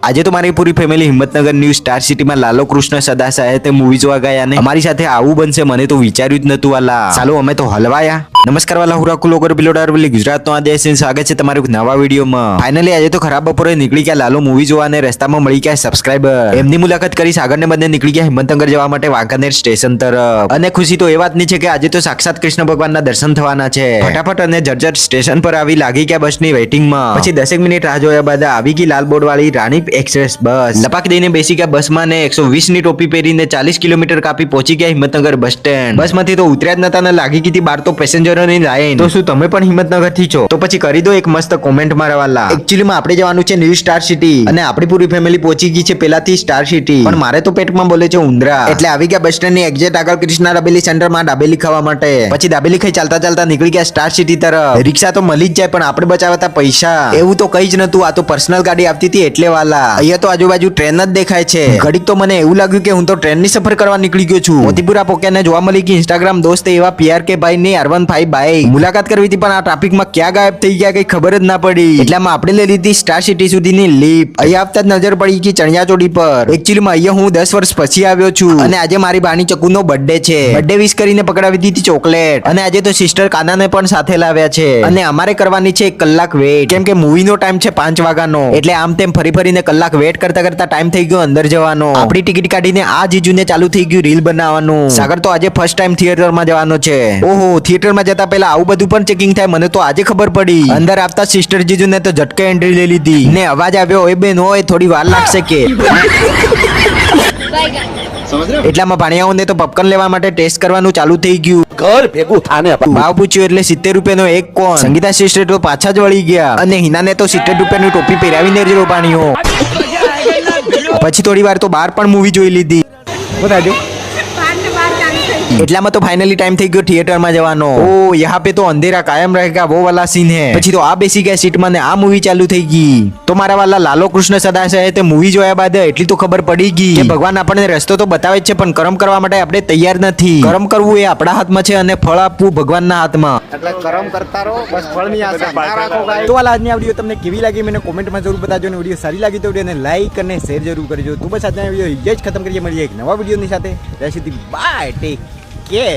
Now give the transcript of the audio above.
આજે તો મારી પૂરી ફેમિલી હિંમતનગર ન્યૂ સ્ટાર સિટીમાં લાલો કૃષ્ણ સદા સાહેબ મૂવી જોવા ગયા ને અમારી સાથે આવું બનશે મને તો વિચાર્યું જ નતું વાલા. ચાલો અમે તો હલવાયા. નમસ્કાર વાલા, હું રાખું લોકો બિલોડાર બોલી ગુજરાતનો આ દેશ સ્વાગત છે તમારું નવા વિડીયોમાં. ફાઇનલી આજે તો ખરાબ બપોરે નીકળી ગયા લાલો મૂવી જોવા અને રસ્તામાં મળી ગયા સબસ્ક્રાઇબર. એમની મુલાકાત કરી સાગરને બંને નીકળી ગયા હિંમતનગર જવા માટે વાંકાનેર સ્ટેશન તરફ. અને ખુશી તો એ વાતની છે કે આજે તો સાક્ષાત કૃષ્ણ ભગવાનના દર્શન થવાના છે. ફટાફટ અને જર્જર સ્ટેશન પર આવી લાગી ગયા બસની વેઇટિંગમાં. પછી 10 મિનિટ રાહ જોયા બાદ આવી ગઈ લાલ બોર્ડ વાળી રાણી એક્સપ્રેસ બસ. લપાક દઈને બેસી ગયા બસમાં ને 120 ની ટોપી પહેરીને 40 કિલોમીટર કાપી પહોંચી ગયા હિંમતનગર બસ સ્ટેન્ડ. બસમાંથી તો ઉતર્યા જ નતા ને લાગી ગઈ બાર તો પેસેન્જરોની લાઈન. તો શું તમે પણ હિંમતનગર થી છો? તો પછી કરી દો એક મસ્ત કોમેન્ટ મારા વાલા. એકચ્યુઅલી માં આપણે જવાનું છે ન્યૂ સ્ટાર સિટી અને આપણી પૂરી ફેમિલી પહોંચી ગઈ છે પેલાથી સ્ટાર સિટી. પણ મારે તો પેટમાં બોલે છે ઉંદરા, એટલે આવી ગયા બસ સ્ટેન્ડ ની એક્ઝેક્ટ આગળ કૃષ્ણા દાબેલી સેન્ટર માં દાબેલી ખાવા માટે. પછી દાબેલી ખાઈ ચાલતા ચાલતા નીકળી ગયા સ્ટાર સિટી તરફ. રિક્ષા તો મળી જ જાય પણ આપણે બચાવતા પૈસા એવું તો કઈ જ નતું. આ તો પર્સનલ ગાડી આવતી હતી એટલે વાલા. અહીંયા તો આજુબાજુ ટ્રેન જ દેખાય છે. ઘડીક તો મને એવું લાગ્યું કે હું તો ટ્રેન ની સફર કરવા નીકળી ગયો છું. મોતીપુરા પોકેને જોવા મળી ગઈ ઇન્સ્ટાગ્રામ દોસ્ત એવા PRK ભાઈ ની R15 બાઈક. મુલાકાત કરવી હતી પણ આ ટ્રાફિકમાં ક્યાં ગાયબ થઈ ગયા કઈ ખબર જ ના પડી. એટલામાં આપણે લઈ લીધી સ્ટાર સિટી સુધીની લીપ. અહીંયા આવતા જ નજર પડી ગઈ ચણિયાચોળી પર. એકચ્યુઅલી માં અહીંયા હું 10 વર્ષ પછી આવ્યો છું અને આજે મારી બાની ચકુનો બર્થડે છે. બર્થડે વિશ કરીને પકડાવી દીધી ચોકલેટ. અને આજે તો સિસ્ટર કાનાને પણ સાથે લાવ્યા છે. અને અમારે કરવાની છે 1 કલાક વેટ, કેમ કે મૂવી નો ટાઈમ છે 5 વાગ્યાનો. એટલે આમ તેમ ફરી ફરીને કલાક વેટ કરતા કરતા ટાઈમ થઈ ગયો અંદર જવાનો. આપણી ટિકિટ કાઢીને આ જીજુને ચાલુ થઈ ગયું રીલ બનાવવાનું. સાગર તો આજે ફર્સ્ટ ટાઈમ થિયેટરમાં જવાનો છે. ઓહો, થિયેટરમાં જતા પહેલા આવું બધું પણ ચેકિંગ થાય મને તો આજે ખબર પડી. અંદર આવતા સિસ્ટર જીજુને તો ઝટકે એન્ટ્રી લઈ લીધી ને અવાજ આવ્યો એ બેન હોય થોડી વાર લાગશે કે. એટલામાં ભાણિયાઓને તો પોપકોર્ન લેવા માટે ટેસ્ટ કરવાનું ચાલુ થઈ ગયું. ઘર ભેગું થાને ભાવ પૂછ્યું એટલે 70 રૂપિયાનો એક કોણ. સંગીતા સિસ્ટર તો પાછા જ વળી ગયા અને હિનાને તો 70 રૂપિયાની ટોપી પહેરાવીને જ રોપાણીઓ. પછી થોડી વાર તો બહાર પણ મૂવી જોઈ લીધી. એટલામાં તો ફાઇનલી ટાઈમ થઈ ગયો થિયેટરમાં જવાનો. ઓ યહાં પે તો અંધેરા કાયમ રહેગા વો વાલા સીન હે. પછી તો આ બેસી ગયા સીટમાં ને આ મૂવી ચાલુ થઈ ગઈ. તો મારા વાલા લાલો કૃષ્ણ સદા સાહેબ તે મૂવી જોયા બાદ એટલી તો ખબર પડી ગઈ કે ભગવાન આપણને રસ્તો તો બતાવે જ છે પણ કર્મ કરવા માટે આપણે તૈયાર નથી. કર્મ કરવું એ આપણા હાથમાં છે અને ફળ આપવું ભગવાનના હાથમાં. એટલે કર્મ કરતા રહો, બસ ફળની આશા ના રાખો ગાઈસ. તો વાલા આજની આ વિડિયો તમને કેવી લાગી મને કોમેન્ટમાં જરૂર બતાવજો અને વિડિયો સારી લાગી તો વિડિયોને લાઈક અને શેર જરૂર કરજો. તો બસ આજના વિડિયો જ ખતમ કરીએ, મળીએ એક નવા વિડિયોની સાથે. ત્યાં સુધી બાય, ટેક કેર.